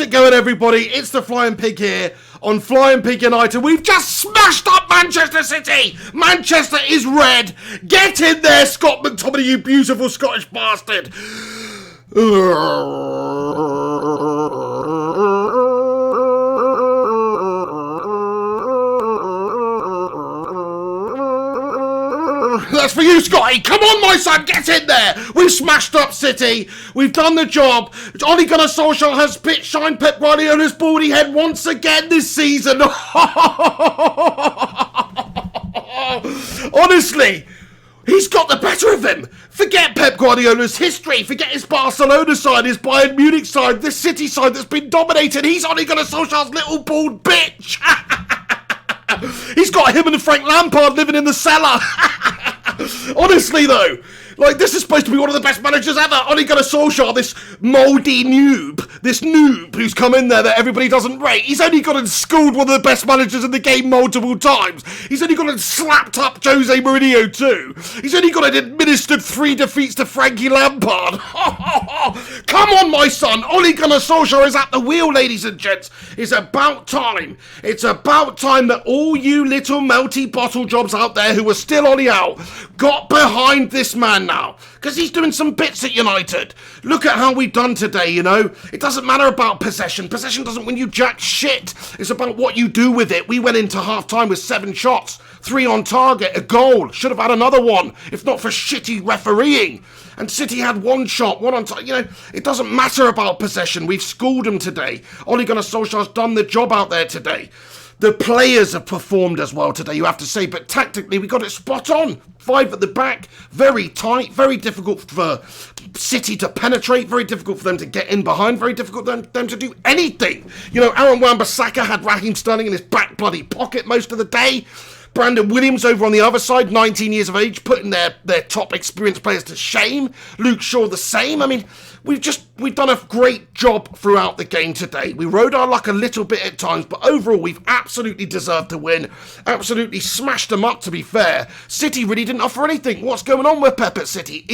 it going, everybody? It's the Flying Pig here on Flying Pig United. We've just smashed up Manchester City. Manchester is red. Get in there, Scott McTominay, you beautiful Scottish bastard. That's for you, Scotty. Come on, my son, get in there. We've smashed up City. We've done the job. Ole Gunnar Solskjaer has shined Pep Guardiola's baldy head once again this season. Honestly, he's got the better of him. Forget Pep Guardiola's history. Forget his Barcelona side, his Bayern Munich side, this City side that's been dominated. He's Ole Gunnar Solskjaer's little bald bitch. He's got him and Frank Lampard living in the cellar. Honestly, though, like, this is supposed to be one of the best managers ever. Ole Gunnar Solskjaer, this mouldy noob who's come in there that everybody doesn't rate. He's only gone and schooled one of the best managers in the game multiple times. He's only gone and slapped up Jose Mourinho too. He's only gone and administered 3 defeats to Frankie Lampard. Come on, my son. Ole Gunnar Solskjaer is at the wheel, ladies and gents. It's about time. It's about time that all you little melty bottle jobs out there who are still Ollie out got behind this man now, because he's doing some bits at United. Look at how we've done today, you know. It doesn't matter about possession. Possession doesn't win you jack shit. It's about what you do with it. We went into half-time with 7 shots, 3 on target, a goal. Should have had another one, if not for shitty refereeing. And City had 1 shot, 1 on target. You know, it doesn't matter about possession. We've schooled them today. Ole Gunnar Solskjaer's done the job out there today. The players have performed as well today, you have to say, but tactically we got it spot on. 5 at the back, very tight, very difficult for City to penetrate, very difficult for them to get in behind, very difficult for them to do anything. You know, Aaron Wan-Bissaka had Raheem Sterling in his back bloody pocket most of the day. Brandon Williams over on the other side, 19 years of age, putting their top experienced players to shame. Luke Shaw the same. I mean, we've done a great job throughout the game today. We rode our luck a little bit at times, but overall we've absolutely deserved to win. Absolutely smashed them up, to be fair. City really didn't offer anything. What's going on with Pep at City?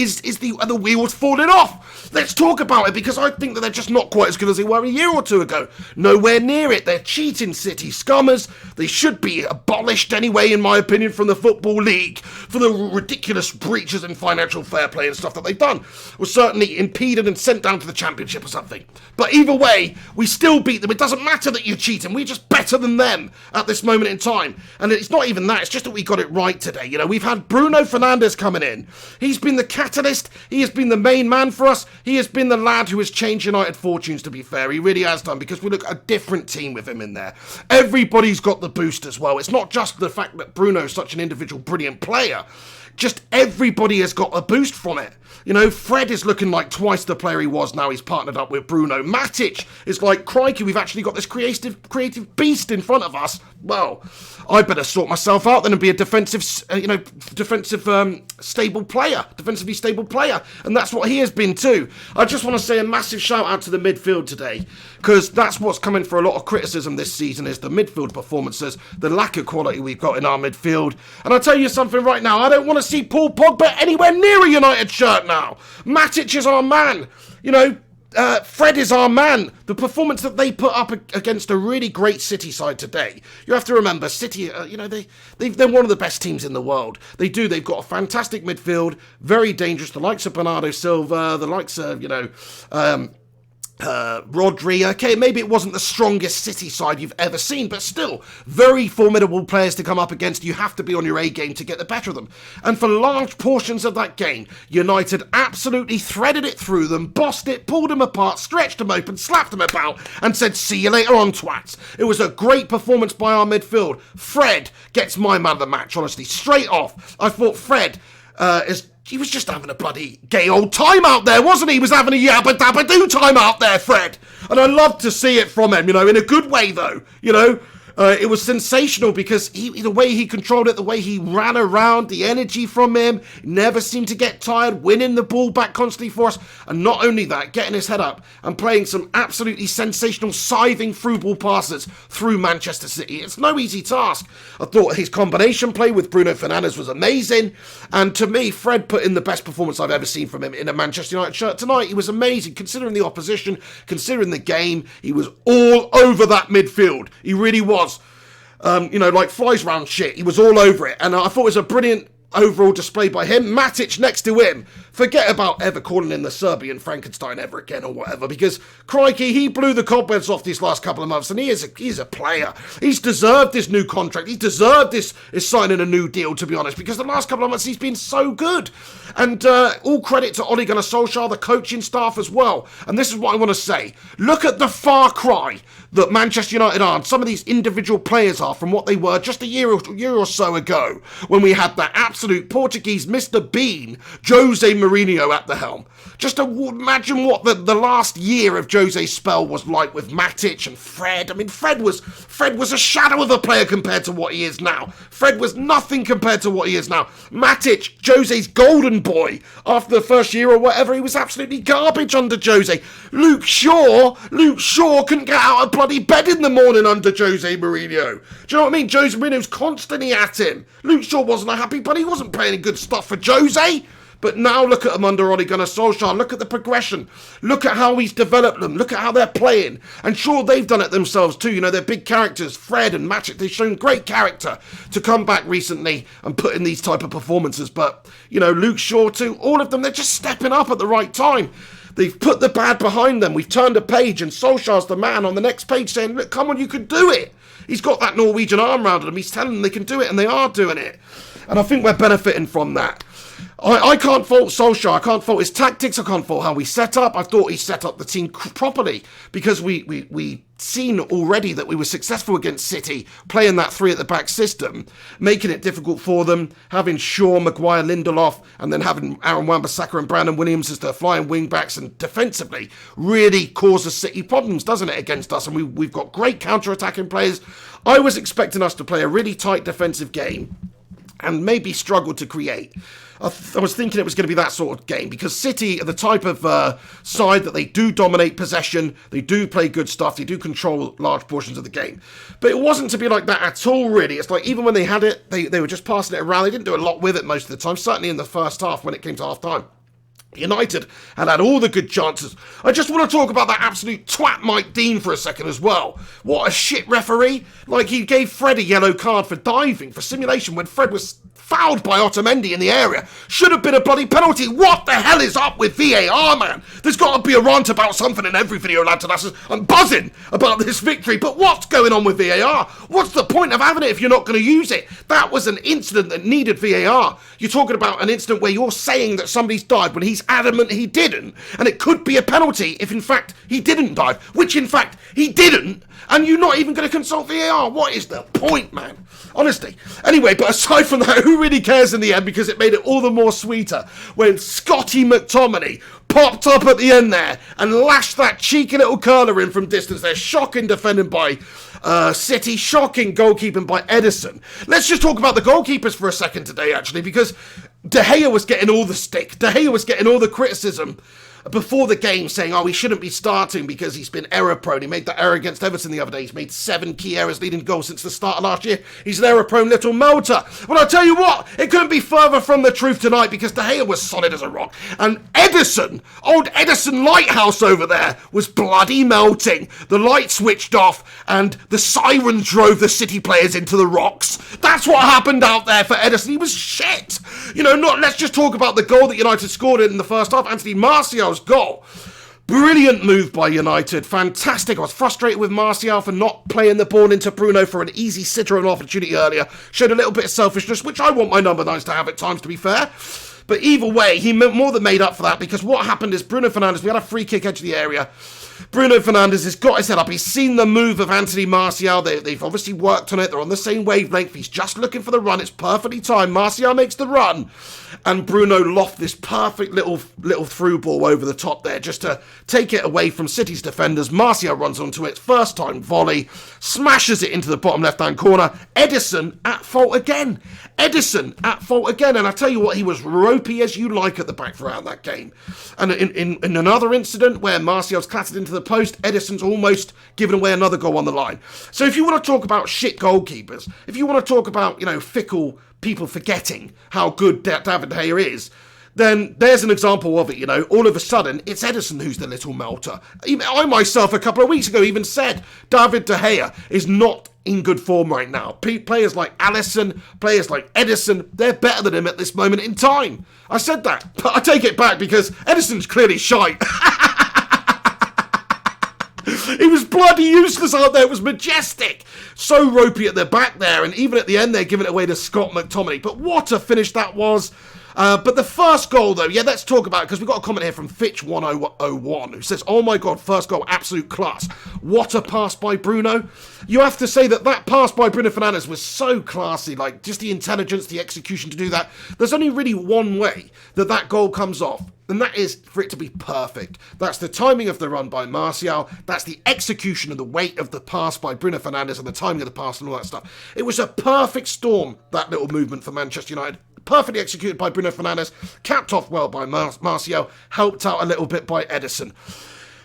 Are the wheels falling off? Let's talk about it, because I think that they're just not quite as good as they were a year or 2 ago. Nowhere near it. They're cheating City scummers. They should be abolished anyway, in my opinion, from the Football League for the ridiculous breaches in financial fair play and stuff that they've done. Was certainly impeded and sent down to the Championship or something. But either way, we still beat them. It doesn't matter that you're cheating. We're just better than them at this moment in time. And it's not even that. It's just that we got it right today. You know, we've had Bruno Fernandes coming in. He's been the catalyst. He has been the main man for us. He has been the lad who has changed United fortunes, to be fair. He really has done, because we look at a different team with him in there. Everybody's got the boost as well. It's not just the fact that Bruno is such an individual brilliant player. Just everybody has got a boost from it. You know, Fred is looking like twice the player he was now he's partnered up with Bruno. Matic is like, crikey, we've actually got this creative beast in front of us. Well, I better sort myself out then and be a defensively stable player. And that's what he has been too. I just want to say a massive shout out to the midfield today, because that's what's coming for a lot of criticism this season, is the midfield performances, the lack of quality we've got in our midfield. And I'll tell you something right now, I don't want to see Paul Pogba anywhere near a United shirt now. Matic is our man. You know, Fred is our man. The performance that they put up against a really great City side today. You have to remember, City, you know, they're one of the best teams in the world. They've got a fantastic midfield, very dangerous. The likes of Bernardo Silva, the likes of, you know, Rodri. Okay, maybe it wasn't the strongest City side you've ever seen, but still, very formidable players to come up against. You have to be on your A game to get the better of them. And for large portions of that game, United absolutely threaded it through them, bossed it, pulled them apart, stretched them open, slapped them about, and said, see you later on, twats. It was a great performance by our midfield. Fred gets my man of the match, honestly, straight off. I thought Fred he was just having a bloody gay old time out there, wasn't he? He was having a yabba-dabba-doo time out there, Fred. And I love to see it from him, you know, in a good way, though. You know, It was sensational because the way he controlled it, the way he ran around, the energy from him, never seemed to get tired, winning the ball back constantly for us. And not only that, getting his head up and playing some absolutely sensational scything through ball passes through Manchester City. It's no easy task. I thought his combination play with Bruno Fernandes was amazing. And to me, Fred put in the best performance I've ever seen from him in a Manchester United shirt tonight. He was amazing, considering the opposition, considering the game. He was all over that midfield. He really was. Like flies around shit. He was all over it. And I thought it was a brilliant overall display by him. Matic next to him. Forget about ever calling in the Serbian Frankenstein ever again or whatever, because crikey, he blew the cobwebs off these last couple of months, and he's a player. He's deserved this new contract. He deserved this signing a new deal, to be honest, because the last couple of months he's been so good. And all credit to Ole Gunnar Solskjaer, the coaching staff as well. And this is what I want to say. Look at the far cry that Manchester United are, and some of these individual players are, from what they were just a year or so ago, when we had that absolute Portuguese Mr. Bean, Jose Mourinho at the helm. Just imagine what the last year of Jose's spell was like with Matic and Fred. I mean, Fred was a shadow of a player compared to what he is now. Fred was nothing compared to what he is now. Matic, Jose's golden boy, after the first year or whatever, he was absolutely garbage under Jose. Luke Shaw couldn't get out of bloody bed in the morning under Jose Mourinho. Do you know what I mean? Jose Mourinho's constantly at him. Luke Shaw wasn't happy, but he wasn't playing good stuff for Jose. But now look at him under Ole Gunnar Solskjaer. Look at the progression. Look at how he's developed them. Look at how they're playing. And sure, they've done it themselves too. You know, they're big characters. Fred and Matic, they've shown great character to come back recently and put in these type of performances. But, you know, Luke Shaw too, all of them, they're just stepping up at the right time. They've put the bad behind them. We've turned a page, and Solskjaer's the man on the next page saying, look, come on, you can do it. He's got that Norwegian arm round them. He's telling them they can do it, and they are doing it. And I think we're benefiting from that. I can't fault Solskjaer. I can't fault his tactics. I can't fault how we set up. I thought he set up the team properly, because we seen already that we were successful against City, playing that three at the back system, making it difficult for them, having Shaw, Maguire, Lindelof, and then having Aaron Wan-Bissaka and Brandon Williams as the flying wing backs, and defensively really causes City problems, doesn't it, against us? And we've got great counter-attacking players. I was expecting us to play a really tight defensive game and maybe struggle to create. I was thinking it was going to be that sort of game, because City are the type of side that they do dominate possession, they do play good stuff, they do control large portions of the game. But it wasn't to be like that at all, really. It's like, even when they had it, they were just passing it around. They didn't do a lot with it most of the time, certainly in the first half when it came to half-time. United had all the good chances. I just want to talk about that absolute twat Mike Dean for a second as well. What a shit referee. Like, he gave Fred a yellow card for diving, for simulation, when Fred was fouled by Otamendi in the area. Should have been a bloody penalty. What the hell is up with VAR, man? There's got to be a rant about something in every video, lad. I'm buzzing about this victory, but what's going on with VAR? What's the point of having it if you're not going to use it? That was an incident that needed VAR. You're talking about an incident where you're saying that somebody's died when he's adamant he didn't, and it could be a penalty if in fact he didn't dive, which in fact he didn't, and you're not even going to consult VAR. What is the point, man? Honestly. Anyway, but aside from that, who really cares in the end, because it made it all the more sweeter when Scotty McTominay popped up at the end there and lashed that cheeky little curler in from distance there. Shocking defending by City, shocking goalkeeping by Ederson. Let's just talk about the goalkeepers for a second today, actually, because De Gea was getting all the stick. De Gea was getting all the criticism before the game, saying, he shouldn't be starting because he's been error-prone. He made that error against Everton the other day. He's made 7 key errors leading to goals since the start of last year. He's an error-prone little melter. Well, I'll tell you what, it couldn't be further from the truth tonight, because De Gea was solid as a rock. And Ederson, old Ederson Lighthouse over there, was bloody melting. The light switched off, and the sirens drove the City players into the rocks. That's what happened out there for Ederson. He was shit. Let's just talk about the goal that United scored in the first half. Anthony Martial's goal. Brilliant move by United. Fantastic. I was frustrated with Martial for not playing the ball into Bruno for an easy sitter and opportunity earlier. Showed a little bit of selfishness, which I want my number 9s to have at times, to be fair. But either way, he more than made up for that, because what happened is Bruno Fernandes, we had a free kick edge of the area. Bruno Fernandes has got his head up. He's seen the move of Anthony Martial. They've obviously worked on it. They're on the same wavelength. He's just looking for the run. It's perfectly timed. Martial makes the run. And Bruno lofts this perfect little through ball over the top there just to take it away from City's defenders. Martial runs onto it. First time volley. Smashes it into the bottom left-hand corner. Edison at fault again. Edison at fault again. And I tell you what, he was ropey as you like at the back throughout that game. And in another incident where Martial's clattered into the post, Edison's almost given away another goal on the line. So if you want to talk about shit goalkeepers, if you want to talk about, fickle people forgetting how good David De Gea is, then there's an example of it, All of a sudden, it's Edison who's the little melter. I myself, a couple of weeks ago, even said David De Gea is not in good form right now. Players like Alisson, players like Edison, they're better than him at this moment in time. I said that, but I take it back because Edison's clearly shite. He was bloody useless out there. It was majestic. So ropey at the back there. And even at the end, they're giving it away to Scott McTominay. But what a finish that was. But the first goal, though, let's talk about it, because we've got a comment here from Fitch1001 who says, oh my God, first goal, absolute class. What a pass by Bruno. You have to say that pass by Bruno Fernandes was so classy, like just the intelligence, the execution to do that. There's only really one way that goal comes off, and that is for it to be perfect. That's the timing of the run by Martial, that's the execution and the weight of the pass by Bruno Fernandes and the timing of the pass and all that stuff. It was a perfect storm, that little movement for Manchester United. Perfectly executed by Bruno Fernandes, capped off well by Martial, helped out a little bit by Edison.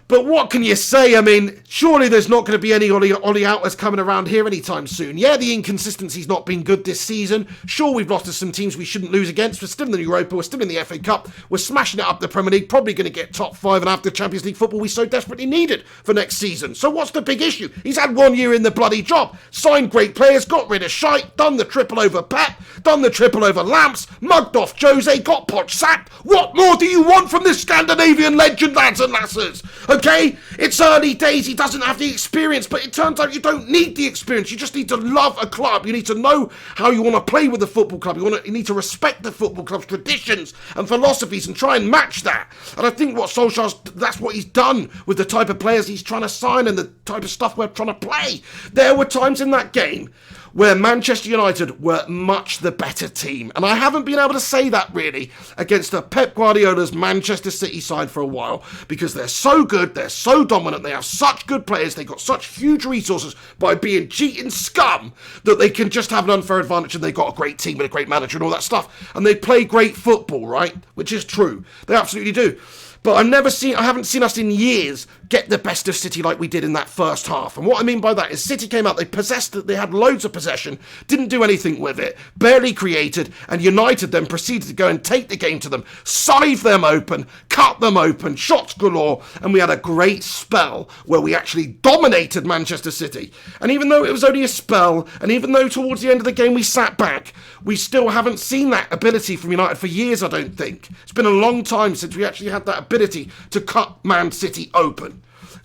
But what can you say? I mean, surely there's not going to be any Ollie outers coming around here anytime soon. Yeah, the inconsistency's not been good this season. Sure, we've lost to some teams we shouldn't lose against. We're still in the Europa, we're still in the FA Cup, we're smashing it up the Premier League, probably going to get top 5 and have the Champions League football we so desperately needed for next season. So what's the big issue? He's had 1 year in the bloody job, signed great players, got rid of shite, done the triple over Pep, done the triple over Lamps, mugged off Jose, got Poch sacked. What more do you want from this Scandinavian legend, lads and lasses? Okay, it's early days, he doesn't have the experience, but it turns out you don't need the experience, you just need to love a club, you need to know how you want to play with the football club, you need to respect the football club's traditions and philosophies and try and match that. And I think what Solskjaer's, that's what he's done with the type of players he's trying to sign and the type of stuff we're trying to play. There were times in that game where Manchester United were much the better team. And I haven't been able to say that really against a Pep Guardiola's Manchester City side for a while, because they're so good, they're so dominant, they have such good players, they've got such huge resources by being cheating scum that they can just have an unfair advantage, and they've got a great team and a great manager and all that stuff. And they play great football, right? Which is true. They absolutely do. But I haven't seen us in years get the best of City like we did in that first half. And what I mean by that is City came out, they had loads of possession, didn't do anything with it, barely created, and United then proceeded to go and take the game to them, sieve them open, cut them open, shots galore, and we had a great spell where we actually dominated Manchester City. And even though it was only a spell, and even though towards the end of the game we sat back, we still haven't seen that ability from United for years, I don't think. It's been a long time since we actually had that ability to cut Man City open.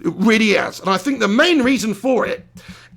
It really has. And I think the main reason for it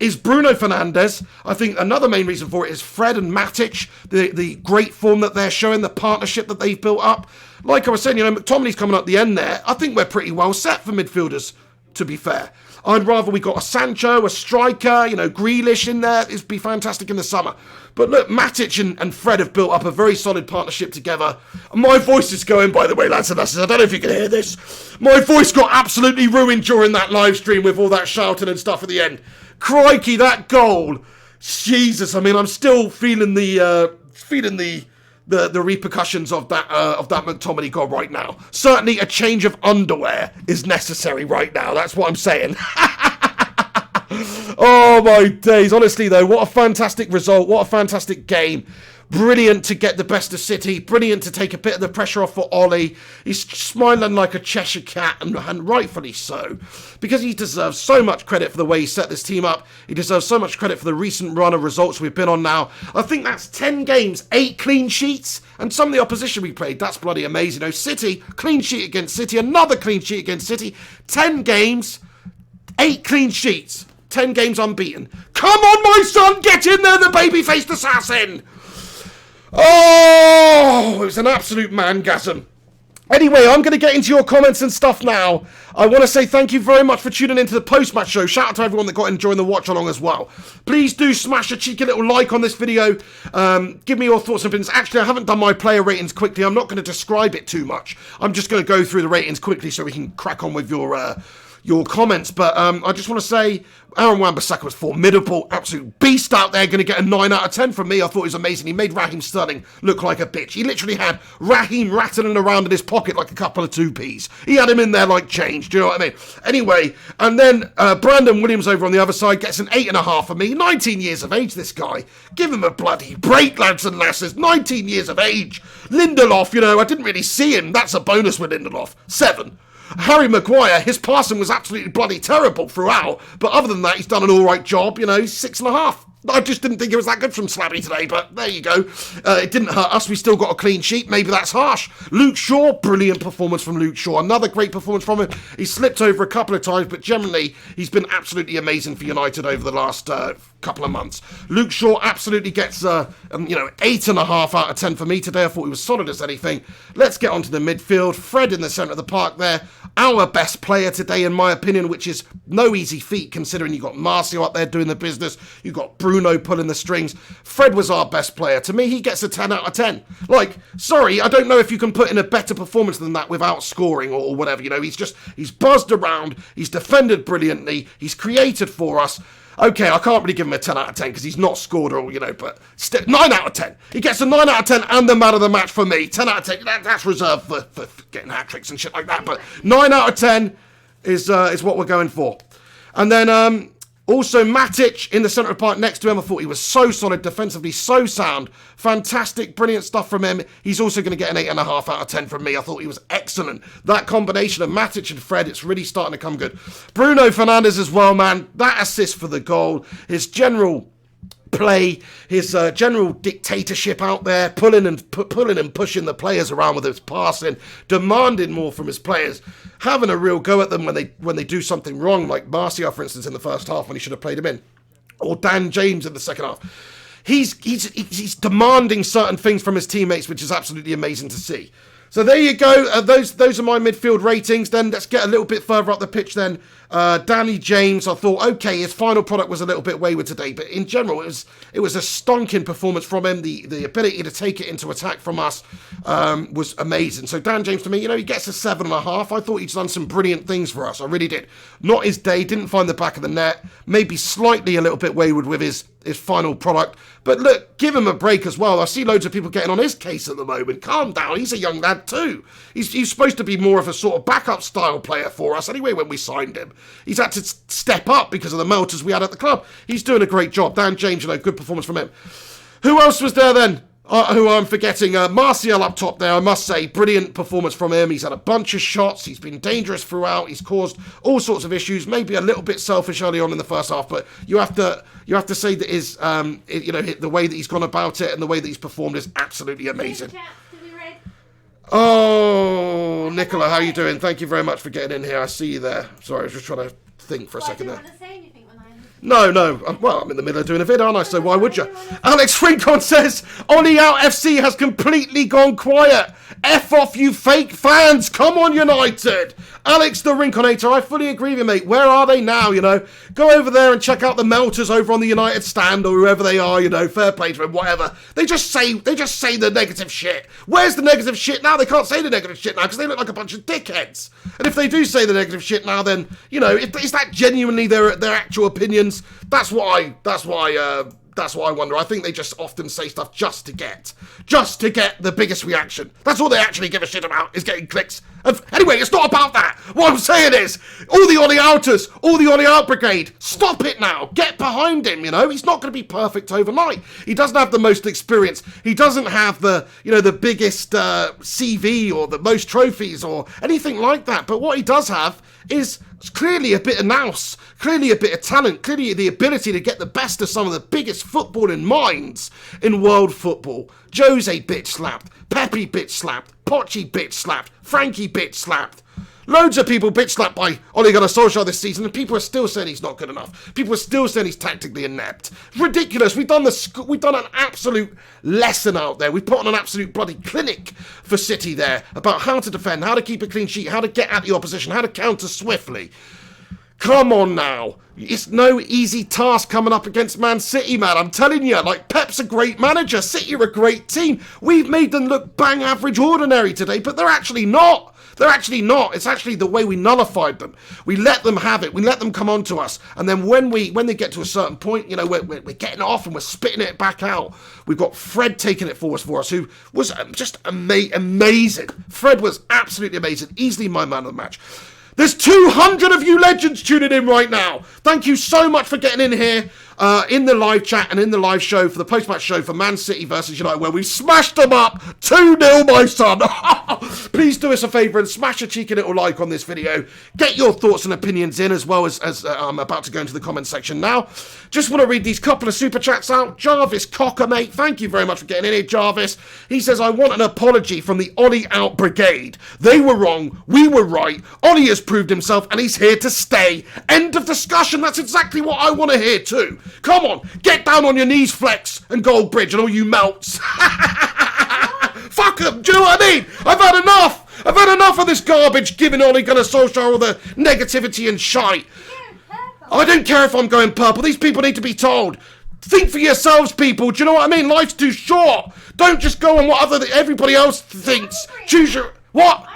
is Bruno Fernandes. I think another main reason for it is Fred and Matic, the great form that they're showing, the partnership that they've built up. Like I was saying, McTominay's coming up the end there. I think we're pretty well set for midfielders, to be fair. I'd rather we got a Sancho, a striker, Grealish in there. It'd be fantastic in the summer. But look, Matic and Fred have built up a very solid partnership together. My voice is going, by the way, lads and lasses. I don't know if you can hear this. My voice got absolutely ruined during that live stream with all that shouting and stuff at the end. Crikey, that goal. Jesus, I mean, I'm still feeling the repercussions of that McTominay goal right now. Certainly a change of underwear is necessary right now. That's what I'm saying. Oh my days. Honestly though, what a fantastic result. What a fantastic game. Brilliant to get the best of City. Brilliant to take a bit of the pressure off for Ollie. He's smiling like a Cheshire cat, and rightfully so, because he deserves so much credit for the way he set this team up. He deserves so much credit for the recent run of results we've been on now. I think that's 10 games, 8 clean sheets, and some of the opposition we played, that's bloody amazing. City, clean sheet against City, another clean sheet against City, 10 games, 8 clean sheets, 10 games unbeaten. Come on, my son, get in there, the baby-faced assassin! Oh, it was an absolute mangasm. Anyway, I'm going to get into your comments and stuff now. I want to say thank you very much for tuning into the post-match show. Shout out to everyone that got enjoying the watch-along as well. Please do smash a cheeky little like on this video. Give me your thoughts and opinions. Actually, I haven't done my player ratings quickly. I'm not going to describe it too much. I'm just going to go through the ratings quickly so we can crack on with your comments. But I just want to say Aaron Wan-Bissaka was formidable, absolute beast out there, going to get a 9 out of 10 from me. I thought he was amazing. He made Raheem Sterling look like a bitch. He literally had Raheem rattling around in his pocket like a couple of 2p's. He had him in there like change, do you know what I mean? Anyway, and then Brandon Williams over on the other side gets an 8.5 for me. 19 years of age, this guy. Give him a bloody break, lads and lasses. 19 years of age. Lindelof, you know, I didn't really see him. That's a bonus with Lindelof. 7. Harry Maguire, his passing was absolutely bloody terrible throughout, but other than that, he's done an alright job, you know, he's 6.5. I just didn't think it was that good from Slabby today, but there you go. It didn't hurt us. We still got a clean sheet. Maybe that's harsh. Luke Shaw, brilliant performance from Luke Shaw. Another great performance from him. He slipped over a couple of times, but generally, he's been absolutely amazing for United over the last couple of months. Luke Shaw absolutely gets, 8.5 out of 10 for me today. I thought he was solid as anything. Let's get on to the midfield. Fred in the centre of the park there. Our best player today, in my opinion, which is no easy feat considering you got Martial up there doing the business. You got Bruno pulling the strings. Fred was our best player. To me, he gets a 10 out of 10. Like, sorry, I don't know if you can put in a better performance than that without scoring or whatever. You know, he's buzzed around. He's defended brilliantly. He's created for us. Okay, I can't really give him a 10 out of 10 because he's not scored or, you know, but 9 out of 10. He gets a 9 out of 10 and the man of the match for me. 10 out of 10, that's reserved for getting hat-tricks and shit like that. But 9 out of 10 is what we're going for. And then also Matic in the centre of the park next to him. I thought he was so solid defensively, so sound. Fantastic, brilliant stuff from him. He's also going to get an 8.5 out of 10 from me. I thought he was excellent. That combination of Matic and Fred, it's really starting to come good. Bruno Fernandes as well, man. That assist for the goal. His general play, his general dictatorship out there, pulling and pushing the players around with his passing, demanding more from his players, having a real go at them when they do something wrong, like Martial, for instance, in the first half when he should have played him in, or Dan James in the second half. He's demanding certain things from his teammates, which is absolutely amazing to see. So there you go. Those are my midfield ratings. Then let's get a little bit further up the pitch then. Danny James, I thought, okay, his final product was a little bit wayward today, but in general, it was a stonking performance from him. The ability to take it into attack from us was amazing. So Dan James, to me, you know, he gets a 7.5. I thought he'd done some brilliant things for us. I really did. Not his day, didn't find the back of the net, maybe slightly a little bit wayward with his final product. But look, give him a break as well. I see loads of people getting on his case at the moment. Calm down. He's a young lad too. He's supposed to be more of a sort of backup style player for us anyway when we signed him. He's had to step up because of the melters we had at the club. He's doing a great job. Dan James, you know, good performance from him. Who else was there then? Who I'm forgetting, Martial up top there, I must say, brilliant performance from him. He's had a bunch of shots, he's been dangerous throughout, he's caused all sorts of issues, maybe a little bit selfish early on in the first half, but you have to say that his, the way that he's gone about it and the way that he's performed is absolutely amazing. Oh, Nicola, how you doing? Thank you very much for getting in here. I see you there. Sorry, I was just trying to think for a second there. No. Well, I'm in the middle of doing a vid, aren't I? So why would you? Alex Rincon says, Ollie Out FC has completely gone quiet. F off, you fake fans. Come on, United. Alex the Rinconator, I fully agree with you, mate. Where are they now, you know? Go over there and check out the Melters over on the United stand or whoever they are, you know, fair play to them, whatever. They just say the negative shit. Where's the negative shit now? They can't say the negative shit now because they look like a bunch of dickheads. And if they do say the negative shit now, then, you know, is that genuinely their actual opinions? That's what I wonder. I think they just often say stuff just to get the biggest reaction. That's all they actually give a shit about, is getting clicks. And anyway, it's not about that. What I'm saying is, all the Ollie Outers, all the Ollie Out brigade, stop it now. Get behind him, you know. He's not going to be perfect overnight. He doesn't have the most experience. He doesn't have the biggest CV or the most trophies or anything like that. But what he does have is clearly a bit of nous, clearly a bit of talent, clearly the ability to get the best of some of the biggest footballing minds in world football. Jose bitch slapped, Pepe bitch slapped, Pochi bitch slapped, Frankie bitch slapped. Loads of people bitch slapped by Ole Gunnar Solskjaer this season, and people are still saying he's not good enough. People are still saying he's tactically inept. It's ridiculous. We've done an absolute lesson out there. We've put on an absolute bloody clinic for City there about how to defend, how to keep a clean sheet, how to get at the opposition, how to counter swiftly. Come on now. It's no easy task coming up against Man City, man. I'm telling you, like, Pep's a great manager. City are a great team. We've made them look bang average ordinary today, but they're actually not. They're actually not. It's actually the way we nullified them. We let them have it. We let them come on to us. And then when they get to a certain point, you know, we're getting off and we're spitting it back out. We've got Fred taking it for us, who was just amazing. Fred was absolutely amazing. Easily my man of the match. There's 200 of you legends tuning in right now. Thank you so much for getting in here in the live chat and in the live show for the post-match show for Man City versus United, where we smashed them up 2-0, my son. Please do us a favour and smash a cheeky little like on this video. Get your thoughts and opinions in, as well as I'm about to go into the comment section now. Just want to read these couple of super chats out. Jarvis Cocker, mate, thank you very much for getting in here, Jarvis. He says, I want an apology from the Ollie out brigade. They were wrong, we were right. Ollie has proved himself and he's here to stay. End of discussion. That's exactly what I want to hear too. Come on, get down on your knees, Flex and Goldbridge and all you melts. Fuck them, do you know what I mean? I've had enough. I've had enough of this garbage giving Ole Gunnar Solskjaer all the negativity and shite. I don't care if I'm going purple. These people need to be told. Think for yourselves, people. Do you know what I mean? Life's too short. Don't just go on what everybody else thinks. Choose your... What?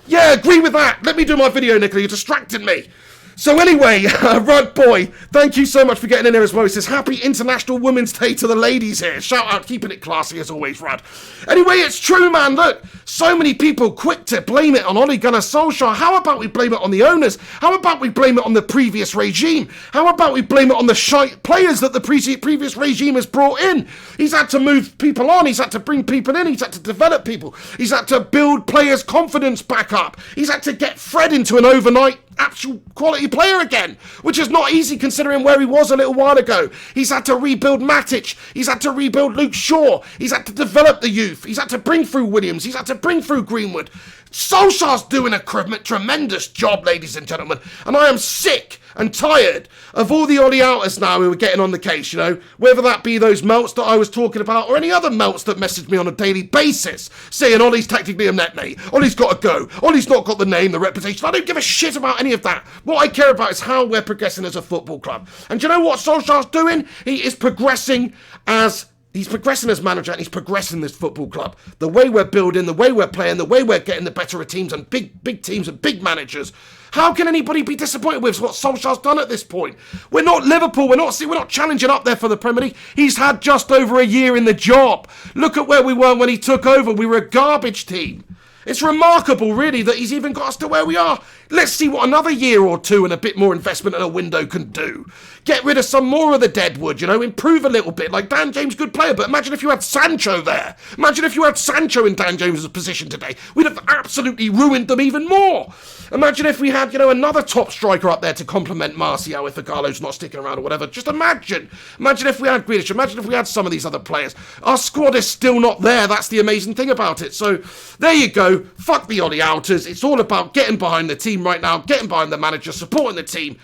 Yeah, agree with that. Let me do my video, Nicola. You're distracting me. So anyway, Rud Boy, thank you so much for getting in there as well. He says, Happy International Women's Day to the ladies here. Shout out, keeping it classy as always, Rud. Anyway, it's true, man. Look, so many people quick to blame it on Ole Gunnar Solskjaer. How about we blame it on the owners? How about we blame it on the previous regime? How about we blame it on the shite players that the previous regime has brought in? He's had to move people on. He's had to bring people in. He's had to develop people. He's had to build players' confidence back up. He's had to get Fred into an overnight actual quality player again, which is not easy considering where he was a little while ago. He's had to rebuild Matic. He's had to rebuild Luke Shaw. He's had to develop the youth. He's had to bring through Williams. He's had to bring through Greenwood. Solskjaer's doing a tremendous job, ladies and gentlemen, and I am sick and tired of all the Ollie outers now who are getting on the case, you know, whether that be those melts that I was talking about or any other melts that message me on a daily basis saying Ollie's tactically inept, mate. Ollie's got to go. Ollie's not got the name, the reputation. I don't give a shit about any of that. What I care about is how we're progressing as a football club. And do you know what Solskjaer's doing? He is progressing as... He's progressing as manager and he's progressing this football club. The way we're building, the way we're playing, the way we're getting the better of teams and big teams and big managers. How can anybody be disappointed with what Solskjaer's done at this point? We're not Liverpool. We're not challenging up there for the Premier League. He's had just over a year in the job. Look at where we were when he took over. We were a garbage team. It's remarkable, really, that he's even got us to where we are. Let's see what another year or two and a bit more investment in a window can do. Get rid of some more of the deadwood, you know, improve a little bit. Like Dan James, good player, but imagine if you had Sancho there. Imagine if you had Sancho in Dan James' position today. We'd have absolutely ruined them even more. Imagine if we had, you know, another top striker up there to complement Martial if Igalo's not sticking around or whatever. Just imagine. Imagine if we had Grealish. Imagine if we had some of these other players. Our squad is still not there. That's the amazing thing about it. So, there you go. Fuck the Ollie outers. It's all about getting behind the team right now, getting behind the manager, supporting the team.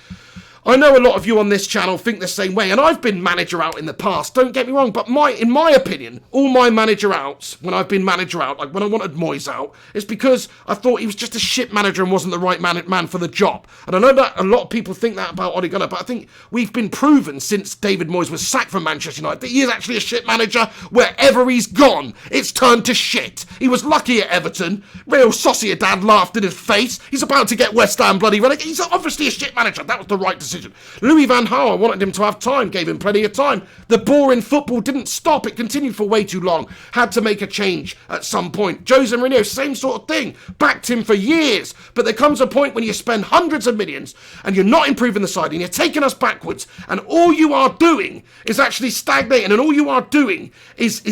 I know a lot of you on this channel think the same way, and I've been manager out in the past, don't get me wrong, but in my opinion, all my manager outs, when I've been manager out, like when I wanted Moyes out, is because I thought he was just a shit manager and wasn't the right man for the job. And I know that a lot of people think that about Ole Gunnar, but I think we've been proven since David Moyes was sacked from Manchester United that he is actually a shit manager. Wherever he's gone, it's turned to shit. He was lucky at Everton. Real Sociedad laughed in his face. He's about to get West Ham bloody relegated. He's obviously a shit manager. That was the right decision. Louis van Gaal, I wanted him to have time, gave him plenty of time. The boring football didn't stop. It continued for way too long. Had to make a change at some point. Jose Mourinho, same sort of thing. Backed him for years. But there comes a point when you spend hundreds of millions and you're not improving the side and you're taking us backwards and all you are doing is actually stagnating and all you are doing is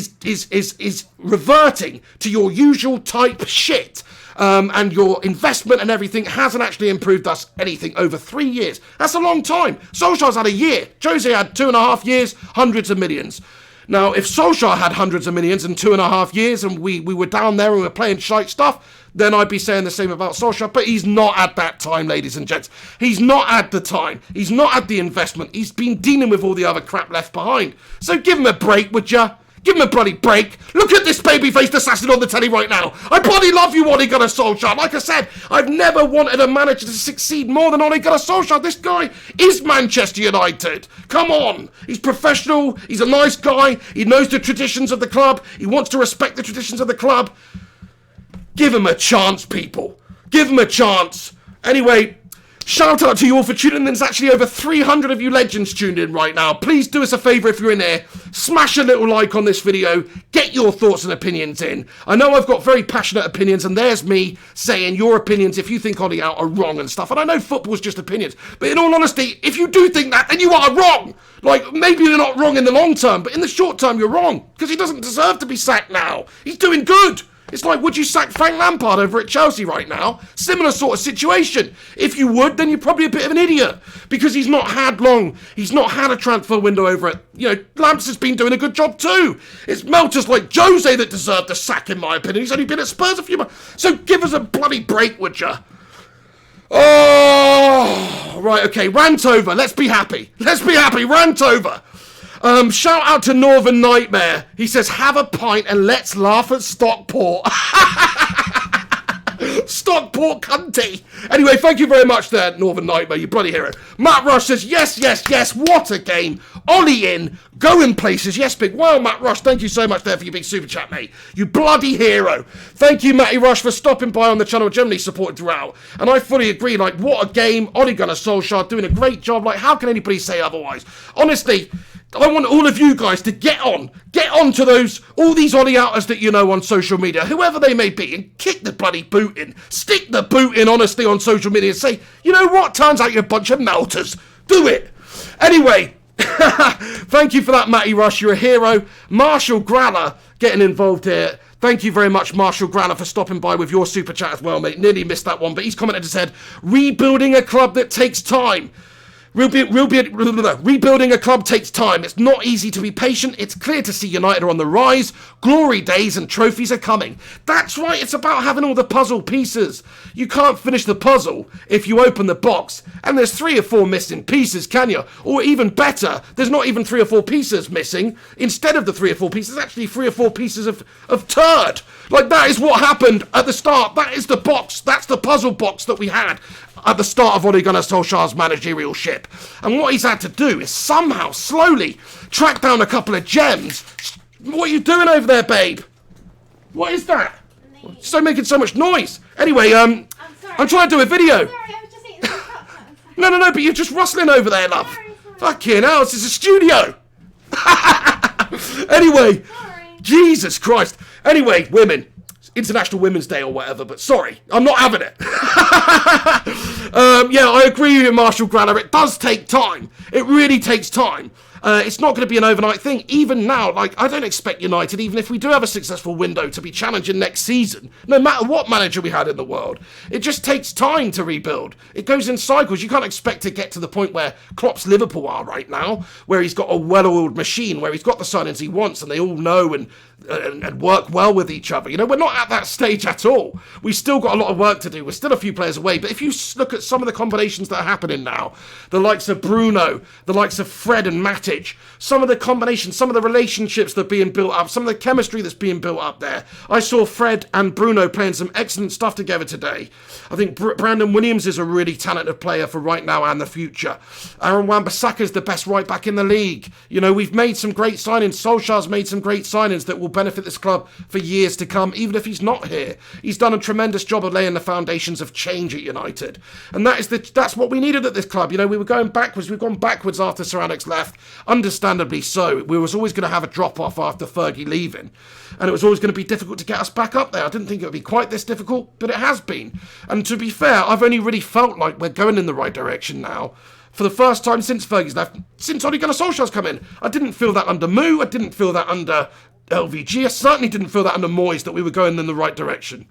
reverting to your usual type shit. And your investment and everything hasn't actually improved us anything over 3 years. That's a long time. Solskjaer's had a year. Jose had 2.5 years, hundreds of millions. Now, if Solskjaer had hundreds of millions in 2.5 years and we were down there and we were playing shite stuff, then I'd be saying the same about Solskjaer. But he's not at that time, ladies and gents. He's not at the time. He's not had the investment. He's been dealing with all the other crap left behind. So give him a break, would ya? Give him a bloody break. Look at this baby-faced assassin on the telly right now. I bloody love you, Ole Gunnar Solskjaer. Like I said, I've never wanted a manager to succeed more than Ole Gunnar Solskjaer. This guy is Manchester United. Come on. He's professional. He's a nice guy. He knows the traditions of the club. He wants to respect the traditions of the club. Give him a chance, people. Give him a chance. Anyway, shout out to you all for tuning in. There's actually over 300 of you legends tuned in right now. Please do us a favour if you're in here. Smash a little like on this video. Get your thoughts and opinions in. I know I've got very passionate opinions, and there's me saying your opinions if you think Ollie out are wrong and stuff. And I know football's just opinions. But in all honesty, if you do think that, then you are wrong. Like, maybe you're not wrong in the long term, but in the short term, you're wrong. Because he doesn't deserve to be sacked now. He's doing good. It's like, would you sack Frank Lampard over at Chelsea right now? Similar sort of situation. If you would, then you're probably a bit of an idiot. Because he's not had a transfer window over it. Lamps has been doing a good job too. It's Melters like Jose that deserved the sack, in my opinion. He's only been at Spurs a few months. So give us a bloody break, would ya? Oh, right, okay, rant over. Let's be happy. Rant over. Shout out to Northern Nightmare. He says, have a pint and let's laugh at Stockport. Stockport cunty. Anyway, thank you very much there, Northern Nightmare, you bloody hero. Matt Rush says, yes, what a game. Ollie in, going places. Yes, big. Wow, Matt Rush, thank you so much there for your big super chat, mate. You bloody hero. Thank you, Matty Rush, for stopping by on the channel, generally supported throughout. And I fully agree, like, what a game. Ole Gunnar Solskjaer doing a great job. Like, how can anybody say otherwise? Honestly, I want all of you guys to get on to all these Ollie outers that you know on social media, whoever they may be, and kick the bloody boot in. Stick the boot in, honestly, on social media and say, you know what, turns out you're a bunch of melters. Do it. Anyway, thank you for that, Matty Rush. You're a hero. Martial Gralla getting involved here. Thank you very much, Martial Gralla, for stopping by with your super chat as well, mate. Nearly missed that one, but he's commented and said, rebuilding a club that takes time. Rebuilding a club takes time. It's not easy to be patient. It's clear to see United are on the rise. Glory days and trophies are coming. That's right. It's about having all the puzzle pieces. You can't finish the puzzle if you open the box and there's 3 or 4 missing pieces, can you? Or even better, there's not even 3 or 4 pieces missing. Instead of the 3 or 4 pieces, actually 3 or 4 pieces of turd. Like, that is what happened at the start. That is the box. That's the puzzle box that we had at the start of Ole Gunnar Solskjaer's managerial ship. And what he's had to do is somehow, slowly, track down a couple of gems. What are you doing over there, babe? What is that? You're making so much noise. Anyway, I'm trying to do a video. Sorry, I was just eating some chocolate. No, but you're just rustling over there, love. Sorry. Fucking hell, this is a studio. Anyway, Jesus Christ. Anyway, women. International Women's Day or whatever, but sorry, I'm not having it. Yeah, I agree with you, Martial Gralla. It does take time. It really takes time. It's not going to be an overnight thing. Even now, like, I don't expect United, even if we do have a successful window, to be challenging next season, no matter what manager we had in the world. It just takes time to rebuild. It goes in cycles. You can't expect to get to the point where Klopp's Liverpool are right now, where he's got a well-oiled machine, where he's got the signings he wants, and they all know and work well with each other. You know, we're not at that stage at all. We've still got a lot of work to do. We're still a few players away. But if you look at some of the combinations that are happening now, the likes of Bruno, the likes of Fred and Matic, some of the combinations, some of the relationships that are being built up, some of the chemistry that's being built up there. I saw Fred and Bruno playing some excellent stuff together today. I think Brandon Williams is a really talented player for right now and the future. Aaron Wan-Bissaka is the best right back in the league. You know, we've made some great signings. Solskjaer's made some great signings that will benefit this club for years to come, even if he's not here. He's done a tremendous job of laying the foundations of change at United. And that's what we needed at this club. You know, we were going backwards. We've gone backwards after Sir Alex left. Understandably so. We was always going to have a drop-off after Fergie leaving. And it was always going to be difficult to get us back up there. I didn't think it would be quite this difficult, but it has been. And to be fair, I've only really felt like we're going in the right direction now. For the first time since Fergie's left, since Ole Gunnar Solskjaer's come in. I didn't feel that under Moo. I didn't feel that under LVG. I certainly didn't feel that under Moyes, that we were going in the right direction.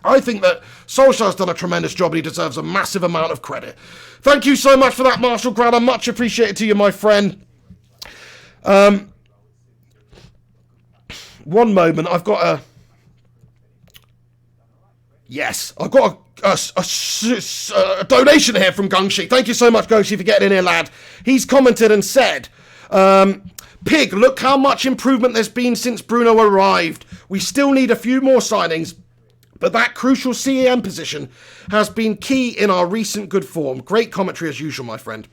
I think that Solskjaer's done a tremendous job and he deserves a massive amount of credit. Thank you so much for that, Martial Gralla. Much appreciated to you, my friend. one moment. I've got a... Yes, I've got a donation here from Gungshi. Thank you so much, Gungshi, for getting in here, lad. He's commented and said, Pig, look how much improvement there's been since Bruno arrived. We still need a few more signings, but that crucial CAM position has been key in our recent good form. Great commentary as usual, my friend.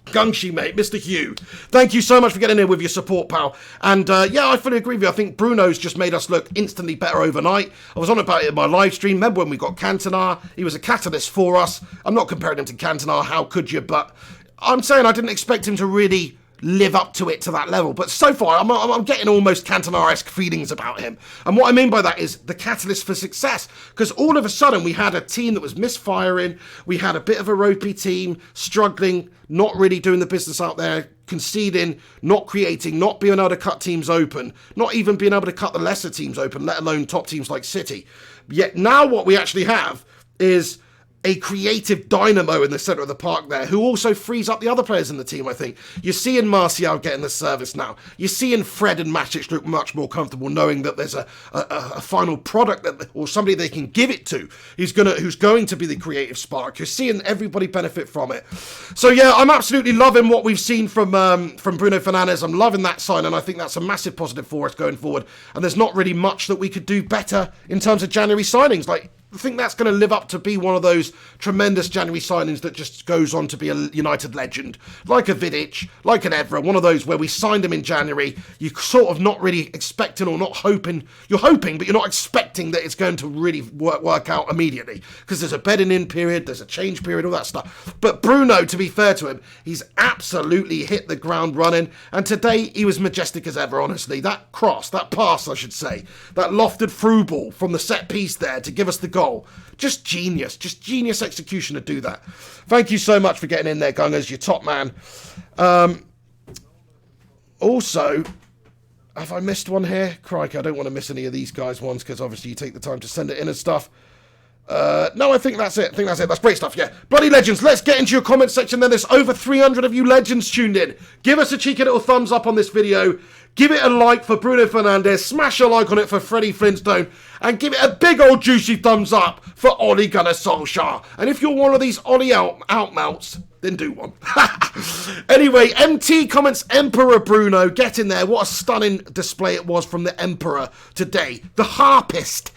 Gungshi, mate, Mr. Hugh, thank you so much for getting in with your support, pal. And yeah, I fully agree with you. I think Bruno's just made us look instantly better overnight. I was on about it in my live stream. Remember when we got Cantona? He was a catalyst for us. I'm not comparing him to Cantona, how could you? But I'm saying I didn't expect him to really live up to it to that level. But so far, I'm getting almost Cantona-esque feelings about him. And what I mean by that is the catalyst for success. Because all of a sudden, we had a team that was misfiring. We had a bit of a ropey team, struggling, not really doing the business out there, conceding, not creating, not being able to cut teams open, not even being able to cut the lesser teams open, let alone top teams like City. Yet now what we actually have is a creative dynamo in the centre of the park there, who also frees up the other players in the team, I think. You're seeing Martial getting the service now. You're seeing Fred and Matic look much more comfortable knowing that there's a final product that, or somebody they can give it to who's going to be the creative spark. You're seeing everybody benefit from it. So yeah, I'm absolutely loving what we've seen from Bruno Fernandes. I'm loving that sign, and I think that's a massive positive for us going forward. And there's not really much that we could do better in terms of January signings. Like, I think that's going to live up to be one of those tremendous January signings that just goes on to be a United legend. Like a Vidic, like an Evra, one of those where we signed him in January. You're sort of not really expecting or not hoping. You're hoping, but you're not expecting that it's going to really work out immediately. Because there's a bedding in period, there's a change period, all that stuff. But Bruno, to be fair to him, he's absolutely hit the ground running. And today, he was majestic as ever, honestly. That cross, that pass, I should say, that lofted through ball from the set piece there to give us the goal. Just genius execution to do that. Thank you so much for getting in there, Gungers. You're top man. Also, have I missed one here? Crikey, I don't want to miss any of these guys' ones because obviously you take the time to send it in and stuff. No, I think that's it. That's great stuff, yeah. Bloody legends, let's get into your comment section then. There's over 300 of you legends tuned in. Give us a cheeky little thumbs up on this video. Give it a like for Bruno Fernandes. Smash a like on it for Freddie Flintstone. And give it a big old juicy thumbs up for Ole Gunnar Solskjaer. And if you're one of these Ole outmelts, then do one. Anyway, MT comments Emperor Bruno. Get in there. What a stunning display it was from the Emperor today. The harpist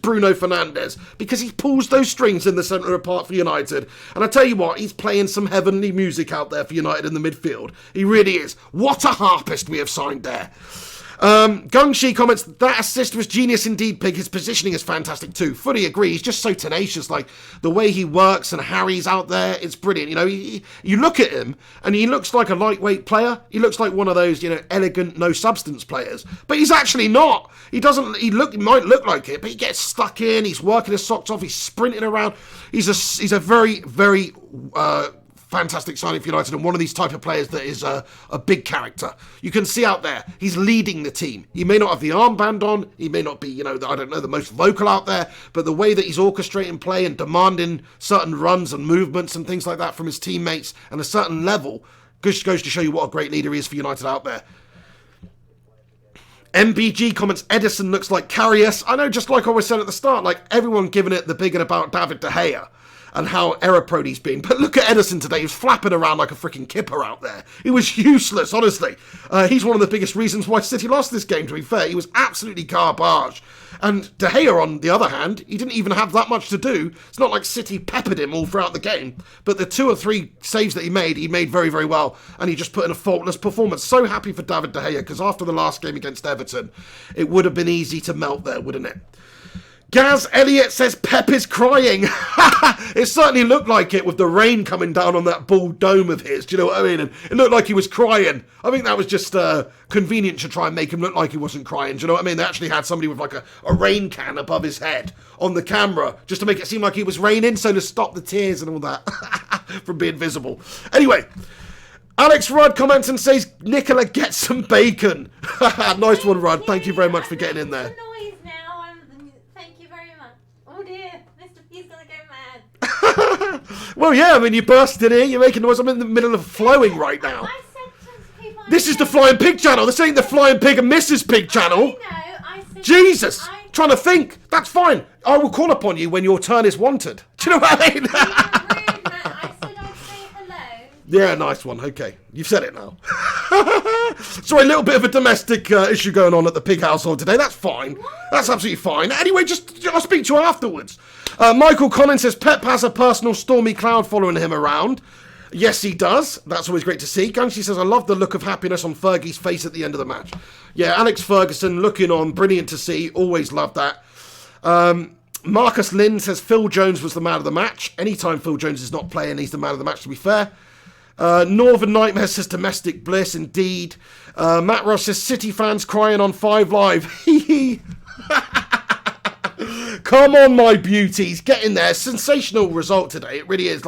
Bruno Fernandes. Because he pulls those strings in the centre of the park for United. And I tell you what, he's playing some heavenly music out there for United in the midfield. He really is. What a harpist we have signed there. Gungshi comments, that assist was genius indeed, Pig. His positioning is fantastic too. Fully agree. He's just so tenacious. Like, the way he works and Harry's out there, it's brilliant. You know, you look at him and he looks like a lightweight player. He looks like one of those, you know, elegant, no substance players. But he's actually not. He might look like it, but he gets stuck in. He's working his socks off. He's sprinting around. He's a very, very, fantastic signing for United, and one of these type of players that is a big character. You can see out there, he's leading the team. He may not have the armband on, he may not be, you know, I don't know, the most vocal out there, but the way that he's orchestrating play and demanding certain runs and movements and things like that from his teammates and a certain level just goes to show you what a great leader he is for United out there. MBG comments, Edison looks like Karius. I know, just like I was said at the start, like everyone giving it the biggin about David De Gea and how error-prone he's been. But look at Edison today. He was flapping around like a freaking kipper out there. He was useless, honestly. He's one of the biggest reasons why City lost this game, to be fair. He was absolutely garbage. And De Gea, on the other hand, he didn't even have that much to do. It's not like City peppered him all throughout the game. But the 2 or 3 saves that he made very, very well. And he just put in a faultless performance. So happy for David De Gea, because after the last game against Everton, it would have been easy to melt there, wouldn't it? Gaz Elliott says Pep is crying. It certainly looked like it with the rain coming down on that ball dome of his. Do you know what I mean? And it looked like he was crying. I think that was just convenient to try and make him look like he wasn't crying. Do you know what I mean? They actually had somebody with like a rain can above his head on the camera just to make it seem like it was raining, so to stop the tears and all that from being visible. Anyway, Alex Rudd comments and says Nicola, get some bacon. Nice one, Rudd. Thank you very much for getting in there. Mad. Well, yeah, I mean, you burst in here, you're making noise. I'm in the middle of flowing right now. I said to people This is the Flying Pig channel. This ain't the Flying Pig and Mrs. Pig channel. I said, Jesus. Trying to think. That's fine. I will call upon you when your turn is wanted. Do you know what I mean? Rude, Matt. I said I'd say hello. Yeah, nice one. Okay. You've said it now. Sorry, a little bit of a domestic issue going on at the Pig household today. That's fine. What? That's absolutely fine. Anyway, I'll speak to you afterwards. Michael Collins says Pep has a personal stormy cloud following him around. Yes, he does. That's always great to see. Ganshi says, I love the look of happiness on Fergie's face at the end of the match. Yeah, Alex Ferguson looking on. Brilliant to see. Always love that. Marcus Lynn says Phil Jones was the man of the match. Anytime Phil Jones is not playing, he's the man of the match, to be fair. Northern Nightmare says domestic bliss, indeed. Matt Ross says City fans crying on 5 Live. Come on, my beauties. Get in there. Sensational result today. It really is.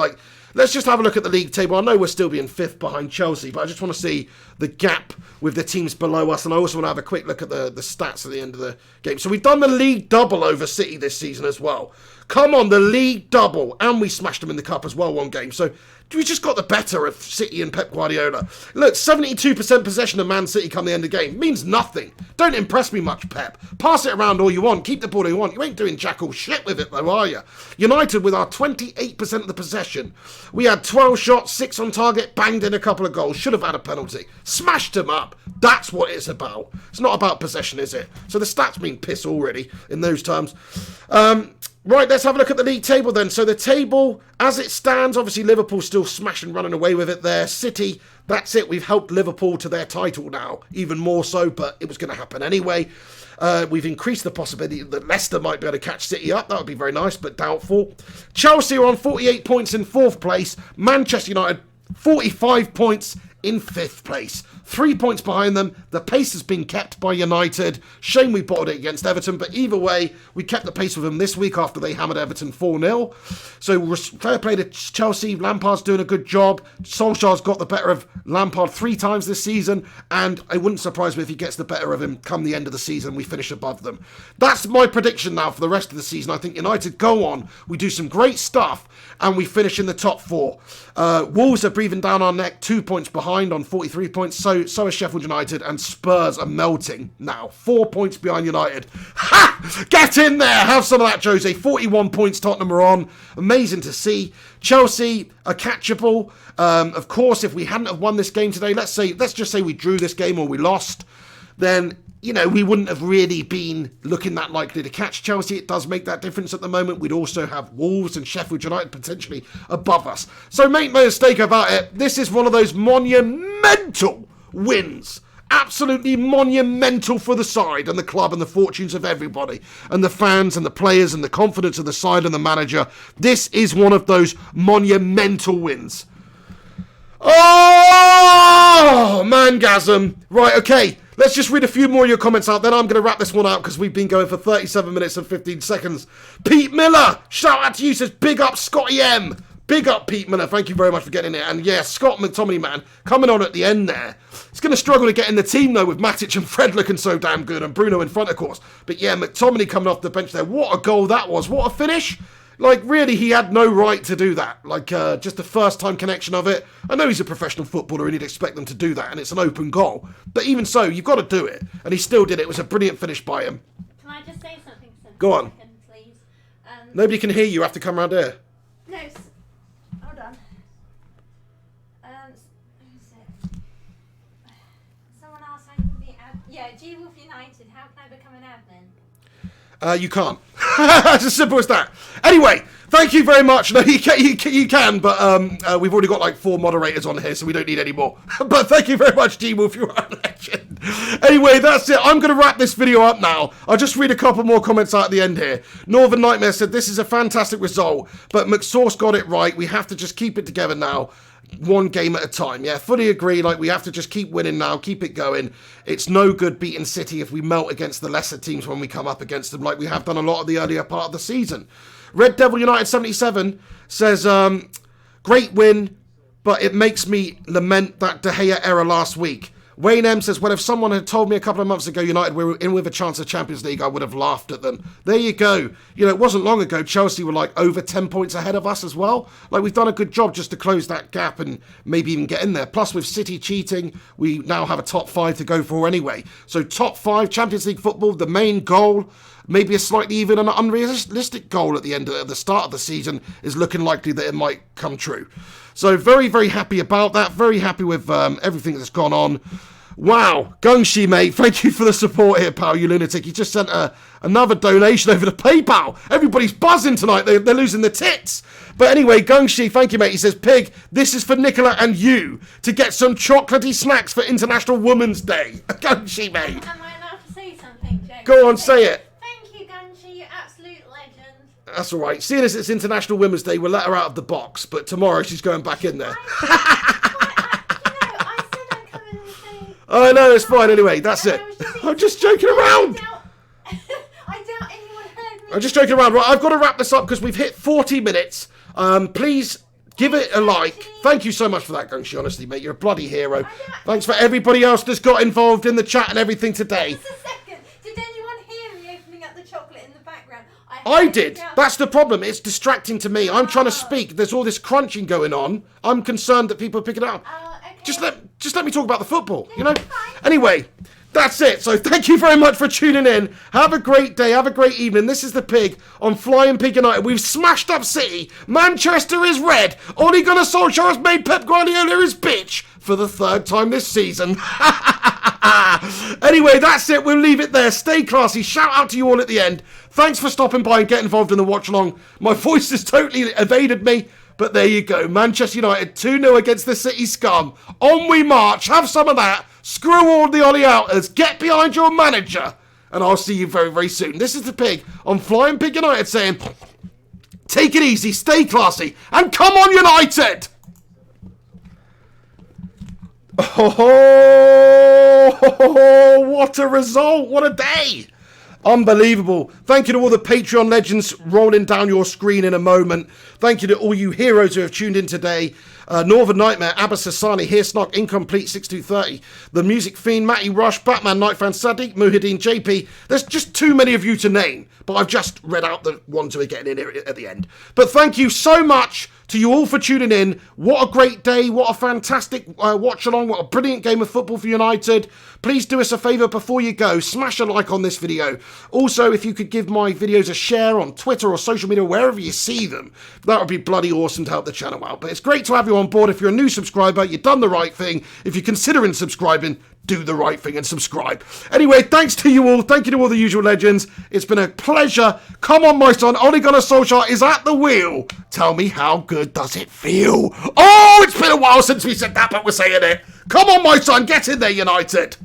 Let's just have a look at the league table. I know we're still being 5th behind Chelsea, but I just want to see the gap with the teams below us, and I also want to have a quick look at the stats at the end of the game. So we've done the league double over City this season as well. Come on, the league double, and we smashed them in the cup as well one game. So we just got the better of City and Pep Guardiola. Look, 72% possession of Man City come the end of the game. Means nothing. Don't impress me much, Pep. Pass it around all you want. Keep the ball all you want. You ain't doing jack all shit with it, though, are you? United with our 28% of the possession. We had 12 shots, 6 on target, banged in a couple of goals. Should have had a penalty. Smashed them up. That's what it's about. It's not about possession, is it? So the stats mean piss already in those terms. Right, let's have a look at the league table then. So the table, as it stands, obviously Liverpool still smashing, running away with it there. City, that's it. We've helped Liverpool to their title now, even more so, but it was going to happen anyway. We've increased the possibility that Leicester might be able to catch City up. That would be very nice, but doubtful. Chelsea are on 48 points in 4th place. Manchester United, 45 points in 5th place. 3 points behind them. The pace has been kept by United. Shame we bottled it against Everton, but either way, we kept the pace with them this week after they hammered Everton 4-0. So fair play to Chelsea. Lampard's doing a good job. Solskjaer's got the better of Lampard 3 times this season, and it wouldn't surprise me if he gets the better of him come the end of the season. We finish above them. That's my prediction now for the rest of the season. I think United go on. We do some great stuff, and we finish in the top 4. Wolves are breathing down our neck, 2 points behind on 43 points. So is Sheffield United, and Spurs are melting now. 4 points behind United. Ha! Get in there! Have some of that, Jose. 41 points Tottenham are on. Amazing to see. Chelsea are catchable. Of course, if we hadn't have won this game today, let's just say we drew this game or we lost, then we wouldn't have really been looking that likely to catch Chelsea. It does make that difference at the moment. We'd also have Wolves and Sheffield United potentially above us. So make no mistake about it, this is one of those monumental wins. Absolutely monumental for the side and the club and the fortunes of everybody and the fans and the players and the confidence of the side and the manager. This is one of those monumental wins. Oh, mangasm. Right, okay. Let's just read a few more of your comments out, then I'm going to wrap this one out because we've been going for 37 minutes and 15 seconds. Pete Miller, shout out to you, says big up Scotty M. Big up Pete Miller, thank you very much for getting it. And yeah, Scott McTominay, man, coming on at the end there. He's going to struggle to get in the team though with Matic and Fred looking so damn good and Bruno in front of course. But yeah, McTominay coming off the bench there. What a goal that was. What a finish. Really, he had no right to do that. Just the first-time connection of it. I know he's a professional footballer and he'd expect them to do that, and it's an open goal. But even so, you've got to do it. And he still did it. It was a brilliant finish by him. Can I just say something? Go on. Second, please? Nobody can hear you. You have to come around here. No, hold on. Who's it? Someone asked how can be G-Wolf United. How can I become an admin? You can't. It's as simple as that. Anyway, thank you very much. No, you can, but we've already got 4 moderators on here, so we don't need any more. But thank you very much, G-Wolf. You're a legend. Anyway, that's it. I'm going to wrap this video up now. I'll just read a couple more comments out at the end here. Northern Nightmare said, this is a fantastic result, but McSauce got it right. We have to just keep it together now. One game at a time. Yeah, fully agree. We have to just keep winning now, keep it going. It's no good beating City if we melt against the lesser teams when we come up against them, like we have done a lot of the earlier part of the season. Red Devil United 77 says, great win, but it makes me lament that De Gea error last week. Wayne M says, well, if someone had told me a couple of months ago United were in with a chance of Champions League, I would have laughed at them. There you go. You know, it wasn't long ago Chelsea were like over 10 points ahead of us as well. Like, we've done a good job just to close that gap and maybe even get in there. Plus, with City cheating, we now have a top 5 to go for anyway. So top 5 Champions League football, the main goal, maybe a slightly even an unrealistic goal at the end of the start of the season is looking likely that it might come true. So very, very happy about that. Very happy with everything that's gone on. Wow. Gungshi, mate. Thank you for the support here, pal, you lunatic. You just sent another donation over to PayPal. Everybody's buzzing tonight. They're losing their tits. But anyway, Gungshi, thank you, mate. He says, Pig, this is for Nicola and you to get some chocolatey snacks for International Women's Day. Gungshi, mate. Am I allowed to say something, Joe? Go on, say it. Thank you, Gunshi. You're absolute legend. That's all right. Seeing as it's International Women's Day, we'll let her out of the box. But tomorrow she's going back in there. I know, it's fine anyway. That's it. I'm just joking around. I doubt anyone heard me. I'm just joking around. Right, I've got to wrap this up because we've hit 40 minutes. Please give it a like. Thank you so much for that, Gungshi. Honestly, mate, you're a bloody hero. Thanks for everybody else that's got involved in the chat and everything today. Just a second. Did anyone hear me opening up the chocolate in the background? I did. That's the problem. It's distracting to me. I'm trying to speak. There's all this crunching going on. I'm concerned that people pick it up. Okay. Just let me talk about the football, you know? Anyway, that's it. So thank you very much for tuning in. Have a great day. Have a great evening. This is the Pig on Flying Pig United. We've smashed up City. Manchester is red. Ole Gunnar Solskjaer has made Pep Guardiola his bitch for the 3rd time this season. Anyway, that's it. We'll leave it there. Stay classy. Shout out to you all at the end. Thanks for stopping by and getting involved in the watch along. My voice has totally evaded me. But there you go. Manchester United 2-0 against the City scum. On we march. Have some of that. Screw all the Ollie outers. Get behind your manager. And I'll see you very, very soon. This is the Pig on Flying Pig United saying, take it easy, stay classy, and come on United! Oh, what a result. What a day. Unbelievable. Thank you to all the Patreon legends rolling down your screen in a moment. Thank you to all you heroes who have tuned in today. Northern Nightmare, Abbas Hassani, Here Snock, Incomplete 6230, The Music Fiend, Matty Rush, Batman, Nightfan Sadiq, Muhyiddin, JP. There's just too many of you to name, but I've just read out the ones who are getting in here at the end. But thank you so much to you all for tuning in. What a great day. What a fantastic watch along. What a brilliant game of football for United. Please do us a favour before you go. Smash a like on this video. Also, if you could give my videos a share on Twitter or social media, wherever you see them, that would be bloody awesome to help the channel out. But it's great to have you on board. If you're a new subscriber, you've done the right thing. If you're considering subscribing, do the right thing and subscribe. Anyway, thanks to you all. Thank you to all the usual legends. It's been a pleasure. Come on, my son. Ole Gunnar Solskjaer is at the wheel. Tell me, how good does it feel? Oh, it's been a while since we said that, but we're saying it. Come on, my son. Get in there, United.